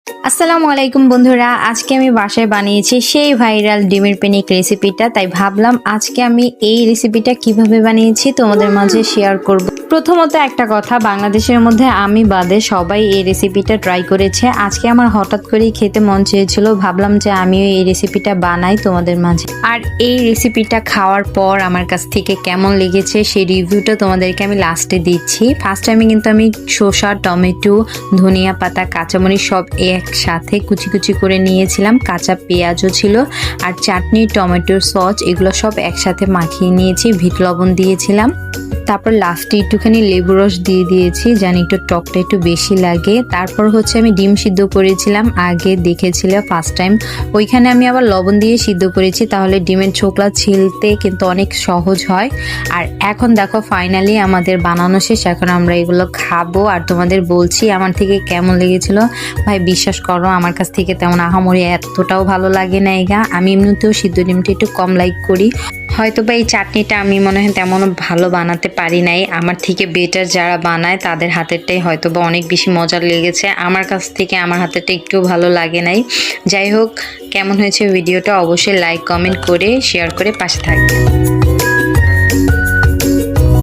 আসসালামু আলাইকুম বন্ধুরা, আজকে আমি বাসায় বানিয়েছি সেই ভাইরাল ডিমের পেনিক রেসিপিটা। তাই ভাবলাম আজকে আমি এই রেসিপিটা কিভাবে বানিয়েছি তোমাদের মাঝে শেয়ার করব। প্রথমত একটা কথা, বাংলাদেশের মধ্যে আমি বাদে সবাই এই রেসিপিটা ট্রাই করেছে। আজকে আমার হঠাৎ করেই খেতে মন চেয়েছিল, ভাবলাম যে আমিও এই রেসিপিটা বানাই তোমাদের মাঝে। আর এই রেসিপিটা খাওয়ার পর আমার কাছ থেকে কেমন লেগেছে সেই রিভিউটা তোমাদেরকে আমি লাস্টে দিচ্ছি। ফার্স্ট টাইমে কিন্তু আমি শসা, টমেটো, ধনিয়া পাতা, কাঁচামরিচ সব একসাথে কুচি কুচি করে নিয়েছিলাম। কাঁচা পেঁয়াজও ছিল, আর চাটনি, টমেটোর সস এগুলো সব একসাথে মাখিয়ে নিয়েছি। বিট লবণ দিয়েছিলাম, তারপর লাস্টে একটুখানি লেবু রস দিয়ে দিয়েছি, জানি একটু টকটা একটু বেশি লাগে। তারপর আমি ডিম সিদ্ধ করেছিলাম, আগে দেখেছিলে ফার্স্ট টাইম, ওইখানে আমি আবার লবণ দিয়ে সিদ্ধ করেছি, তাহলে ডিমের ছোকলা ছিলতে কিন্তু অনেক সহজ হয়। আর এখন দেখো ফাইনালি আমাদের বানানো শেষ, এখন আমরা এগুলো খাবো আর তোমাদের বলছি আমার থেকে কেমন লেগেছিল। ভাই বিশ্বাস করো, আমার কাছ থেকে তেমন আহামরি এতটাও ভালো লাগে না এগা। আমি এমনিতেও সিদ্ধ ডিমটা একটু কম লাইক করি। হয়তো বা এই চাটনিটা আমি মনে হয় তেমন ভালো বানাতে পারি নাই, আমার থেকে বেটার যারা বানায় তাদের হাতেরটাই হয়তো বা অনেক বেশি মজার লেগেছে। আমার কাছ থেকে আমার হাতেরটা একটু ভালো লাগে নাই। যাই হোক, কেমন হয়েছে ভিডিওটা অবশ্যই লাইক কমেন্ট করে শেয়ার করে পাশে থাকবেন।